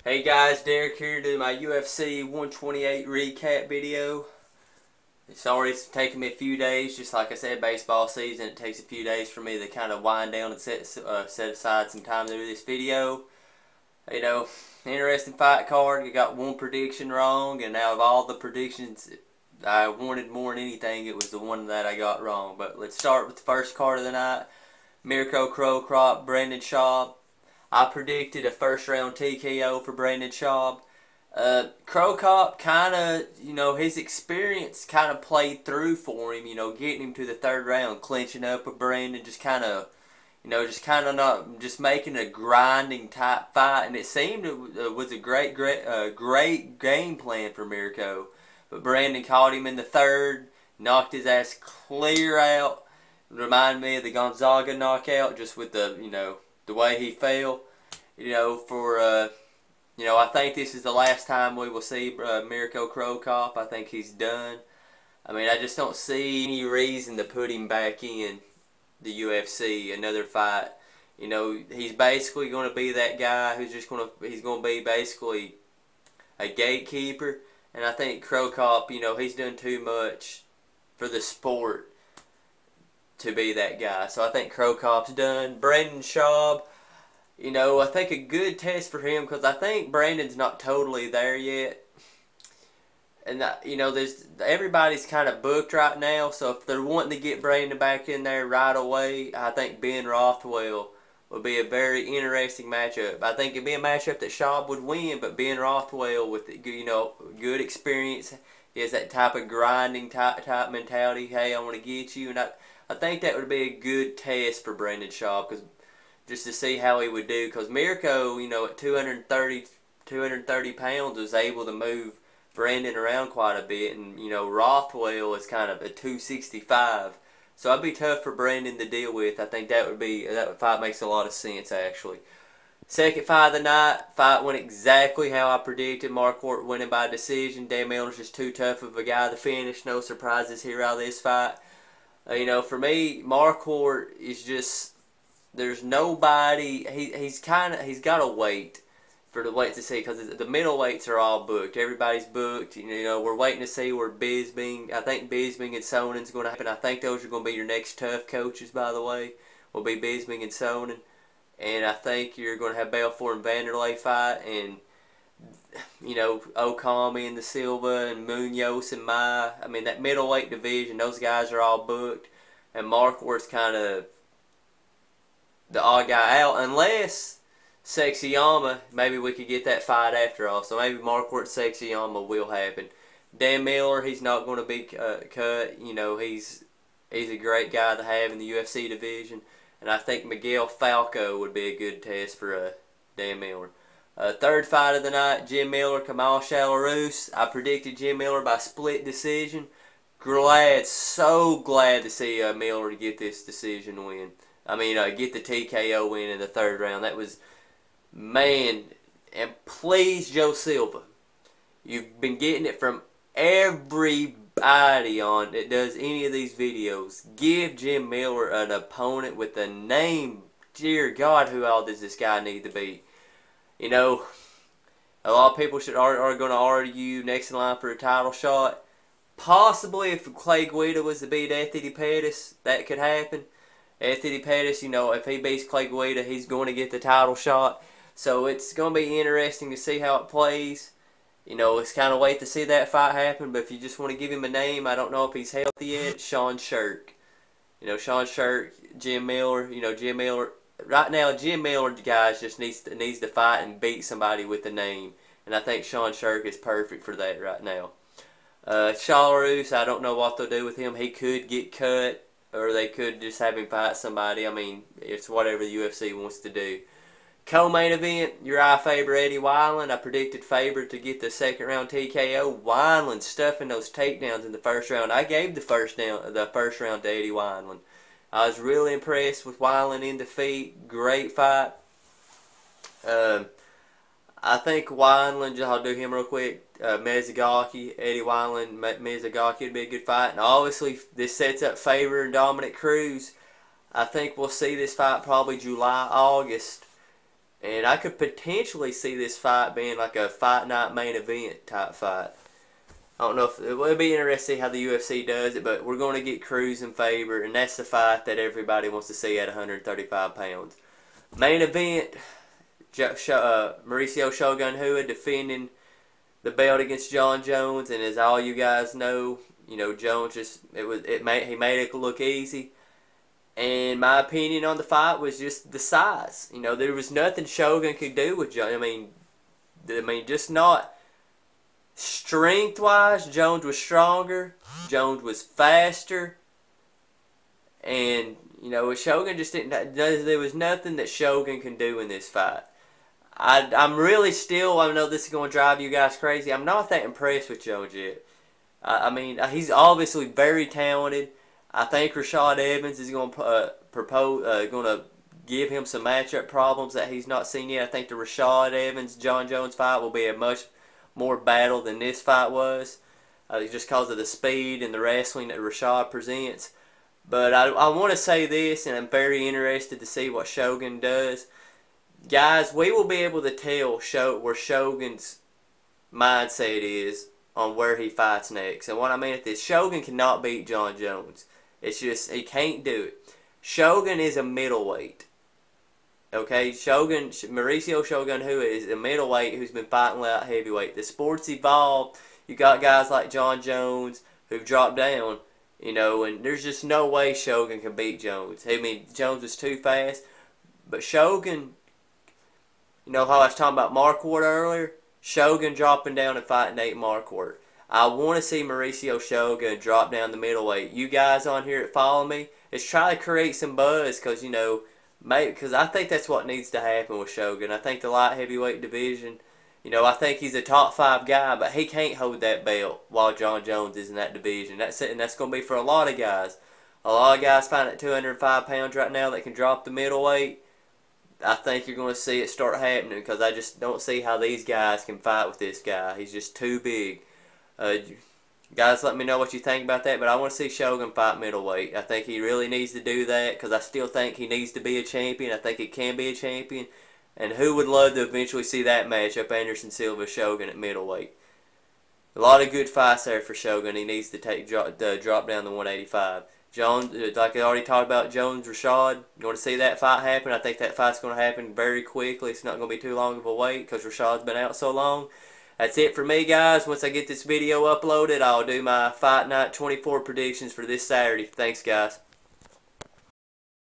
Hey guys, Derek here to do my UFC 128 recap video. It's already taken me a few days, just like I said, baseball season. It takes a few days for me to kind of wind down and set aside some time to do this video. You know, interesting fight card. I got one prediction wrong, and out of all the predictions I wanted more than anything, it was the one that I got wrong. But let's start with the first card of the night. Mirko Crow Cop, Brendan Schaub. I predicted a first round TKO for Brandon Schaub. Crow Cop kind of, his experience kind of played through for him, getting him to the third round, clinching up with Brandon, just making a grinding type fight. And it seemed it was a great game plan for Mirko. But Brandon caught him in the third, knocked his ass clear out. Reminded me of the Gonzaga knockout, just with the way he fell. I think this is the last time we will see Mirko Crow Cop. I think he's done. I mean, I just don't see any reason to put him back in the UFC, another fight. He's basically going to be that guy who's he's going to be basically a gatekeeper. And I think Crow Cop, he's done too much for the sport to be that guy. So I think Crow Cop's done. Brandon Schaub, I think a good test for him, because I think Brandon's not totally there yet. And, everybody's kind of booked right now. So if they're wanting to get Brandon back in there right away, I think Ben Rothwell would be a very interesting matchup. I think it'd be a matchup that Schaub would win, but Ben Rothwell with, good experience, he has that type of grinding type mentality. Hey, I want to get you. And I think that would be a good test for Brandon Schaub, because just to see how he would do. Because Mirko, at 230 pounds, was able to move Brandon around quite a bit. And, Rothwell is kind of a 265. So it'd be tough for Brandon to deal with. I think that fight makes a lot of sense, actually. Second fight of the night. Fight went exactly how I predicted. Marquardt winning by decision. Dan Miller's just too tough of a guy to finish. No surprises here out of this fight. For me, Marquardt is just, there's nobody. He's got to wait for the weight to see, because the middleweights are all booked. Everybody's booked. We're waiting to see where Bisping. I think Bisping and Sonen's going to happen. I think those are going to be your next tough coaches. By the way, will be Bisping and Sonnen, and I think you're going to have Belfort and Vanderlei fight, and Okami and the Silva and Munoz and Mai. I mean, that middleweight division, those guys are all booked, and Marquardt's kind of the odd guy out, unless Sexyama, maybe we could get that fight after all. So maybe Marquardt Sexyama will happen. Dan Miller, he's not going to be cut. He's a great guy to have in the UFC division. And I think Miguel Falco would be a good test for Dan Miller. Third fight of the night, Jim Miller, Kamal Shalarus. I predicted Jim Miller by split decision. So glad to see Miller to get this decision win. Get the TKO win in the third round. That was, man, and please, Joe Silva, you've been getting it from everybody that does any of these videos. Give Jim Miller an opponent with a name. Dear God, who all does this guy need to be? A lot of people are going to argue next in line for a title shot. Possibly if Clay Guida was to beat Anthony Pettis, that could happen. Anthony Pettis, if he beats Clay Guida, he's going to get the title shot. So it's going to be interesting to see how it plays. It's kind of wait to see that fight happen. But if you just want to give him a name, I don't know if he's healthy yet. Sean Shirk. Sean Shirk, Jim Miller. Jim Miller. Right now, Jim Miller, guys, just needs to fight and beat somebody with a name. And I think Sean Shirk is perfect for that right now. Shalarus, I don't know what they'll do with him. He could get cut, or they could just have him fight somebody. It's whatever the UFC wants to do. Co-main event, Uriah Faber, Eddie Wineland. I predicted Faber to get the second round TKO. Wineland stuffing those takedowns in the first round. I gave the first round to Eddie Wineland. I was really impressed with Wineland in defeat. Great fight. I think Wineland, I'll do him real quick. Mezagaki, Eddie Wineland, Mezagaki would be a good fight. And obviously, this sets up Faber and Dominic Cruz. I think we'll see this fight probably July, August. And I could potentially see this fight being like a fight night main event type fight. I don't know if it would be interesting how the UFC does it, but we're going to get Cruz and Faber, and that's the fight that everybody wants to see at 135 pounds. Main event, Mauricio Shogun Rua defending the belt against John Jones, and as all you guys know, Jones he made it look easy. And my opinion on the fight was just the size. There was nothing Shogun could do with Jones. I mean, just not strength-wise. Jones was stronger. Jones was faster. And, Shogun just didn't. There was nothing that Shogun can do in this fight. I'm really still. I know this is going to drive you guys crazy. I'm not that impressed with Jones yet. He's obviously very talented. I think Rashad Evans is going to give him some matchup problems that he's not seen yet. I think the Rashad Evans John Jones fight will be a much more battle than this fight was, just because of the speed and the wrestling that Rashad presents. But I want to say this, and I'm very interested to see what Shogun does. Guys, we will be able to tell where Shogun's mindset is on where he fights next. And what I mean is this: Shogun cannot beat John Jones. It's just, he can't do it. Shogun is a middleweight. Okay, Mauricio Shogun Rua is a middleweight who's been fighting light heavyweight. The sport's evolved. You got guys like John Jones who've dropped down, and there's just no way Shogun can beat Jones. Jones was too fast. But Shogun, how I was talking about Marquardt earlier? Shogun dropping down and fighting Nate Marquardt. I want to see Mauricio Shogun drop down the middleweight. You guys on here that follow me, let's try to create some buzz, because I think that's what needs to happen with Shogun. I think the light heavyweight division, I think he's a top 5 guy, but he can't hold that belt while John Jones is in that division. That's it, and that's going to be for a lot of guys. A lot of guys fighting at 205 pounds right now that can drop the middleweight. I think you're going to see it start happening, because I just don't see how these guys can fight with this guy. He's just too big. Guys, let me know what you think about that, but I want to see Shogun fight middleweight. I think he really needs to do that, because I still think he needs to be a champion. I think he can be a champion, and who would love to eventually see that matchup, Anderson Silva Shogun at middleweight. A lot of good fights there for Shogun. He needs to drop down to 185. Jones, like I already talked about, Jones Rashad. You want to see that fight happen? I think that fight's going to happen very quickly. It's not going to be too long of a wait, because Rashad's been out so long. That's it for me, guys. Once I get this video uploaded, I'll do my Fight Night 24 predictions for this Saturday. Thanks, guys.